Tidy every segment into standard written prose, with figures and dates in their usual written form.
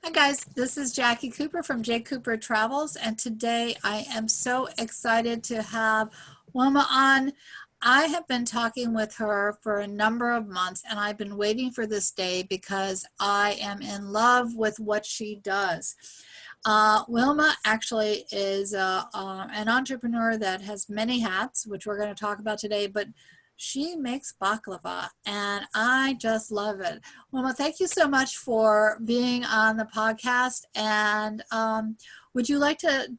Hi guys, this is Jackie Cooper from Jcoopertravels, and today I am so excited to have Wilma on. I have been talking with her for a number of months, and I've been waiting for this day because I am in love with what she does. Wilma actually is an entrepreneur that has many hats, which we're going to talk about today, but she makes baklava, and I just love it. Wilma, thank you so much for being on the podcast. And would you like to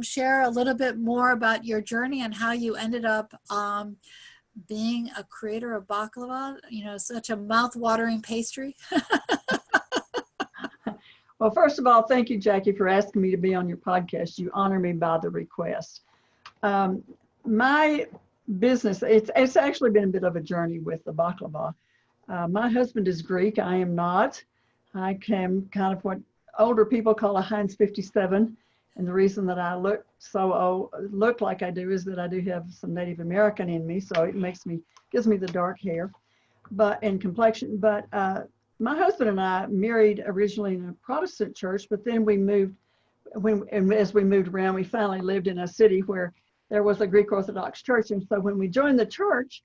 share a little bit more about your journey and how you ended up being a creator of baklava, such a mouth-watering pastry? Well, first of all, thank you, Jackie, for asking me to be on your podcast. You honor me by the request. My business, it's actually been a bit of a journey with the baklava. My husband is Greek. I am not. I am kind of what older people call a Heinz 57. And the reason that I look like I do is that I do have some Native American in me. So it gives me the dark hair and complexion. But my husband and I married originally in a Protestant church, but then as we moved around, we finally lived in a city where there was a Greek Orthodox church. And so when we joined the church,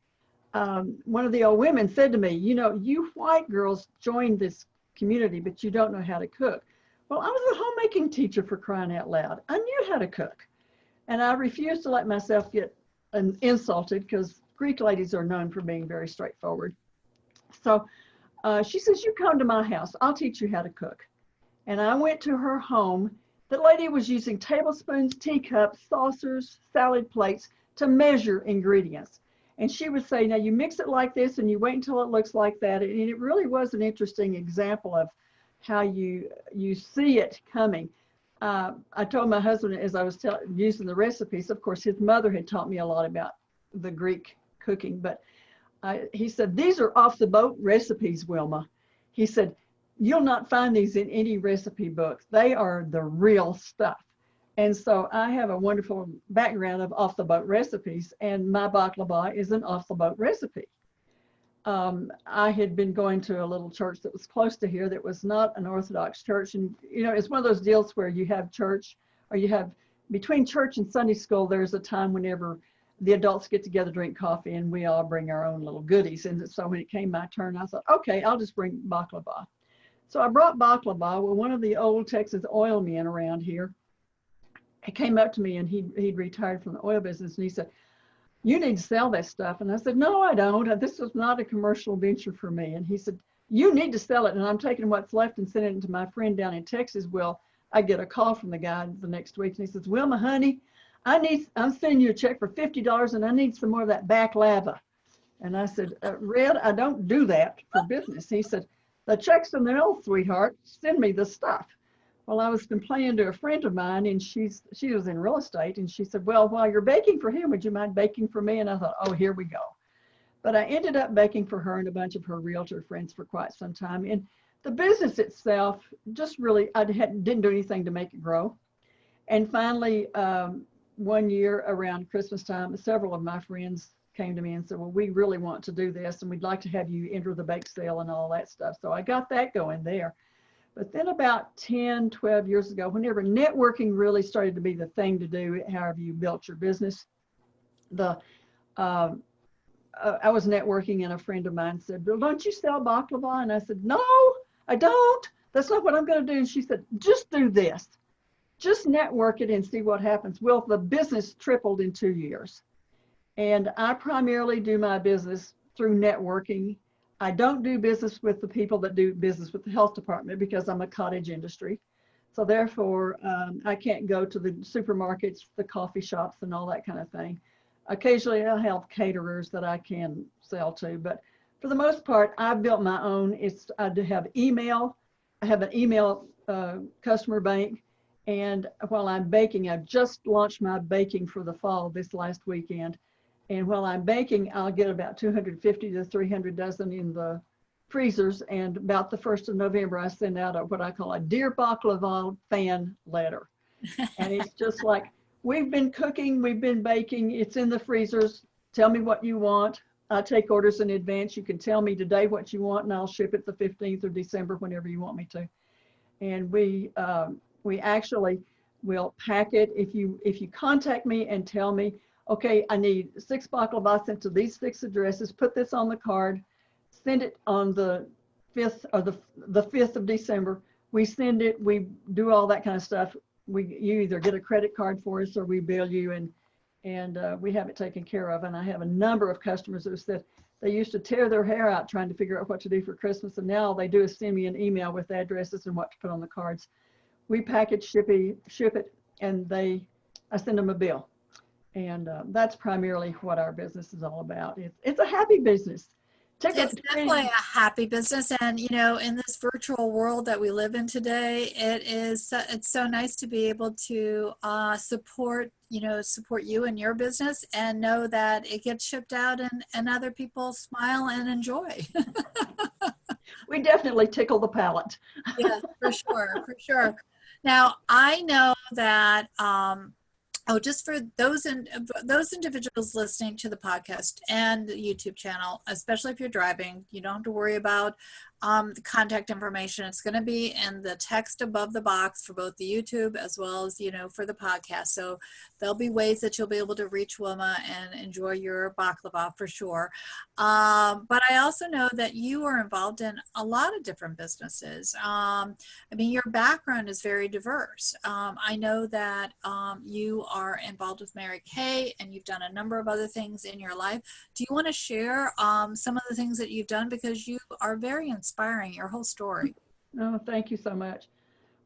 one of the old women said to me, you white girls joined this community, but you don't know how to cook. Well, I was a homemaking teacher, for crying out loud. I knew how to cook. And I refused to let myself get insulted because Greek ladies are known for being very straightforward. So she says, you come to my house, I'll teach you how to cook. And I went to her home. The lady was using tablespoons, teacups, saucers, salad plates to measure ingredients. And she would say, now you mix it like this and you wait until it looks like that. And it really was an interesting example of how you see it coming. I told my husband as I was using the recipes, of course, his mother had taught me a lot about the Greek cooking, but he said, these are off the boat recipes, Wilma. He said, you'll not find these in any recipe books. They are the real stuff. And so I have a wonderful background of off the boat recipes, and my baklava is an off the boat recipe. I had been going to a little church that was close to here that was not an Orthodox church. And, it's one of those deals where you have church, or you have between church and Sunday school, there's a time whenever the adults get together, drink coffee, and we all bring our own little goodies. And so when it came my turn, I thought, okay, I'll just bring baklava. So I brought baklava. Well, one of the old Texas oil men around here, he came up to me, and he'd retired from the oil business, and he said, you need to sell that stuff. And I said, no, I don't. This was not a commercial venture for me. And he said, you need to sell it. And I'm taking what's left and sending it to my friend down in Texas. Well, I get a call from the guy the next week, and he says, Wilma, honey, I'm sending you a check for $50, and I need some more of that baklava. And I said, Red, I don't do that for business. He said, the check's in the mail, sweetheart. Send me the stuff. Well, I was complaining to a friend of mine, and she was in real estate, and she said, well, while you're baking for him, would you mind baking for me? And I thought, oh, here we go. But I ended up baking for her and a bunch of her realtor friends for quite some time. And the business itself just really, didn't do anything to make it grow. And finally, one year around Christmas time, several of my friends came to me and said, well, we really want to do this, and we'd like to have you enter the bake sale and all that stuff. So I got that going there. But then about 10, 12 years ago, whenever networking really started to be the thing to do, however you built your business, I was networking, and a friend of mine said, well, don't you sell baklava? And I said, no, I don't. That's not what I'm going to do. And she said, just do this. Just network it and see what happens. Well, the business tripled in 2 years. And I primarily do my business through networking. I don't do business with the people that do business with the health department because I'm a cottage industry. So therefore, I can't go to the supermarkets, the coffee shops, and all that kind of thing. Occasionally, I'll have caterers that I can sell to. But for the most part, I've built my own. I have email. I have an email customer bank. And while I'm baking, I've just launched my baking for the fall this last weekend. And while I'm baking, I'll get about 250 to 300 dozen in the freezers. And about the 1st of November, I send out what I call a Dear Baklava fan letter. And it's just like, we've been cooking, we've been baking, it's in the freezers. Tell me what you want. I take orders in advance. You can tell me today what you want, and I'll ship it the 15th of December, whenever you want me to. and we actually will pack it. If you contact me and tell me, okay, I need 6 baklava sent to these 6 addresses, put this on the card, send it on the 5th or the 5th of December. We send it, we do all that kind of stuff. You either get a credit card for us or we bill you, and we have it taken care of. And I have a number of customers who said they used to tear their hair out trying to figure out what to do for Christmas, and now all they do is send me an email with addresses and what to put on the cards. We package, ship it, and I send them a bill. And that's primarily what our business is all about. It's a happy business. It's definitely a happy business. And, you know, in this virtual world that we live in today, it's so nice to be able to support you and your business and know that it gets shipped out and other people smile and enjoy. We definitely tickle the palate. Yeah, for sure. Now, I know that, just for those individuals listening to the podcast and the YouTube channel, especially if you're driving, you don't have to worry about the contact information. It's going to be in the text above the box for both the YouTube as well as, for the podcast. So there'll be ways that you'll be able to reach Wilma and enjoy your baklava for sure. But I also know that you are involved in a lot of different businesses. Your background is very diverse. I know that you are involved with Mary Kay and you've done a number of other things in your life. Do you want to share some of the things that you've done, because you are very inspiring, your whole story? Oh, thank you so much.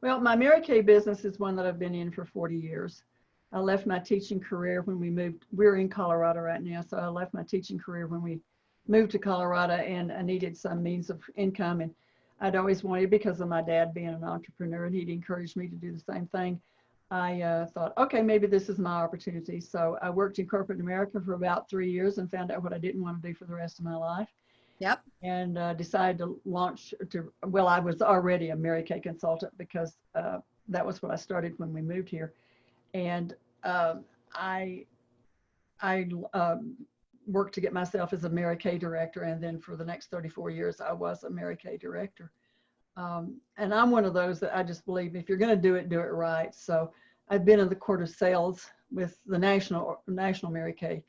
Well, my Mary Kay business is one that I've been in for 40 years. I left my teaching career when we moved. We're in Colorado right now, so I left my teaching career when we moved to Colorado, and I needed some means of income, and I'd always wanted, because of my dad being an entrepreneur and he'd encouraged me to do the same thing. I thought, okay, maybe this is my opportunity. So I worked in corporate America for about 3 years and found out what I didn't want to do for the rest of my life. Yep. And decided to I was already a Mary Kay consultant, because that was what I started when we moved here. And I worked to get myself as a Mary Kay director. And then for the next 34 years, I was a Mary Kay director. And I'm one of those that I just believe if you're going to do it right. So I've been in the court of sales with the national Mary Kay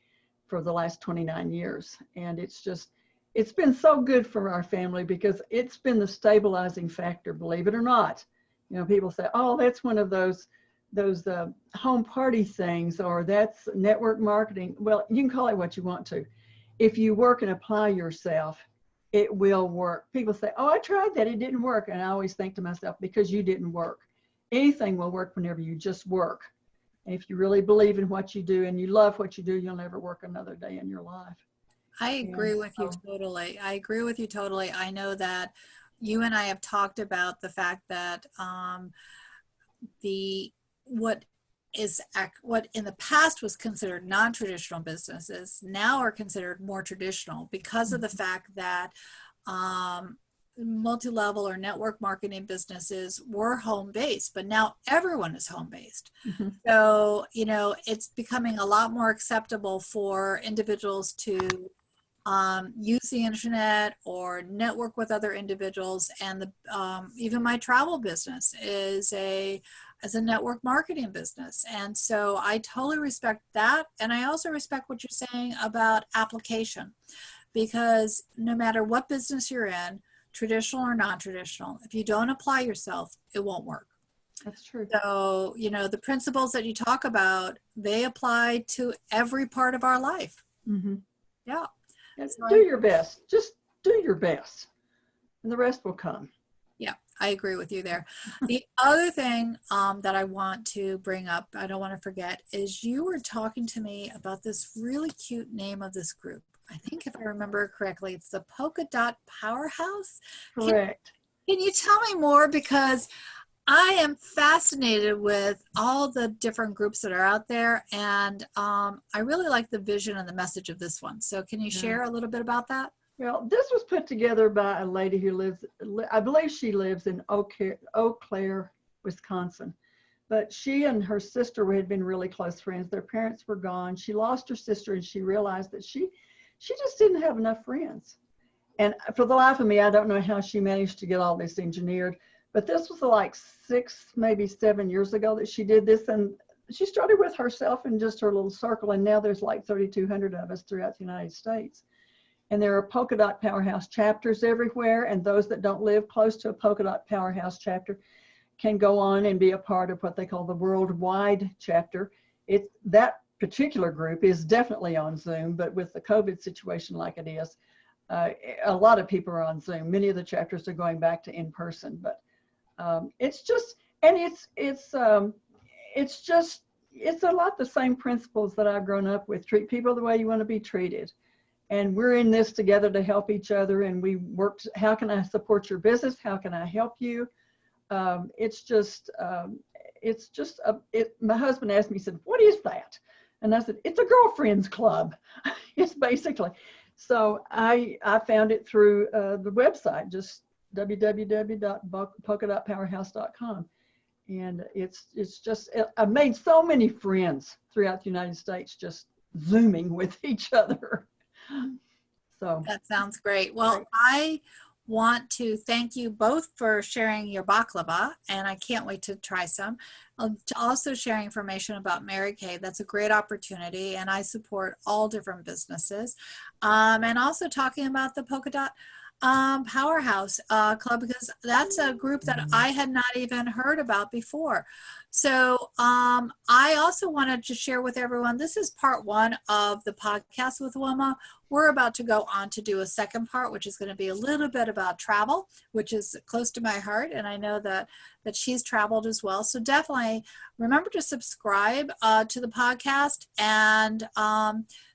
for the last 29 years. And it's been so good for our family, because it's been the stabilizing factor, believe it or not. People say, oh, that's one of those home party things, or that's network marketing. Well, you can call it what you want to. If you work and apply yourself, it will work. People say, oh, I tried that, it didn't work. And I always think to myself, because you didn't work. Anything will work whenever you just work. And if you really believe in what you do and you love what you do, you'll never work another day in your life. I agree with you totally. I know that you and I have talked about the fact that what in the past was considered non-traditional businesses now are considered more traditional, because of the fact that multi-level or network marketing businesses were home-based, but now everyone is home-based. Mm-hmm. So, it's becoming a lot more acceptable for individuals to use the internet or network with other individuals. And even my travel business is a network marketing business. And so I totally respect that. And I also respect what you're saying about application, because no matter what business you're in, traditional or non-traditional, if you don't apply yourself, it won't work. That's true. So, the principles that you talk about, they apply to every part of our life. Mm-hmm. Yeah. So do your best. Just do your best, and the rest will come. Yeah, I agree with you there. The other thing that I want to bring up, I don't want to forget, is you were talking to me about this really cute name of this group. I think if I remember correctly, it's the Polka Dot Powerhouse. Correct. Can you tell me more? Because I am fascinated with all the different groups that are out there, and I really like the vision and the message of this one. So can you share a little bit about that? Well, this was put together by a lady who I believe she lives in Eau Claire, Wisconsin. But she and her sister had been really close friends. Their parents were gone. She lost her sister, and she realized that she just didn't have enough friends. And for the life of me, I don't know how she managed to get all this engineered. But this was like 6, maybe 7 years ago that she did this. And she started with herself and just her little circle. And now there's like 3,200 of us throughout the United States. And there are Polka Dot Powerhouse chapters everywhere. And those that don't live close to a Polka Dot Powerhouse chapter can go on and be a part of what they call the worldwide chapter. That particular group is definitely on Zoom, but with the COVID situation like it is, a lot of people are on Zoom. Many of the chapters are going back to in person, but it's just, and it's a lot the same principles that I've grown up with. Treat people the way you want to be treated. And we're in this together to help each other. And we worked, how can I support your business? How can I help you? My husband asked me, he said, what is that? And I said, it's a girlfriend's club. It's basically. So I found it through the website, just www.polkadotpowerhouse.com. And it's just, I've made so many friends throughout the United States, just Zooming with each other. So that sounds great. Well, I want to thank you both for sharing your baklava, and I can't wait to try some. To also sharing information about Mary Kay. That's a great opportunity, and I support all different businesses. And also talking about the Polka Dot Powerhouse Club, because that's a group that I had not even heard about before. So I also wanted to share with everyone, this is part 1 of the podcast with Wilma. We're about to go on to do a second part, which is going to be a little bit about travel, which is close to my heart. And I know that she's traveled as well. So definitely remember to subscribe to the podcast and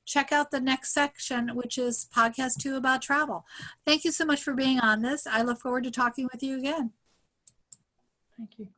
check out the next section, which is podcast 2 about travel. Thank you so much for being on this. I look forward to talking with you again. Thank you.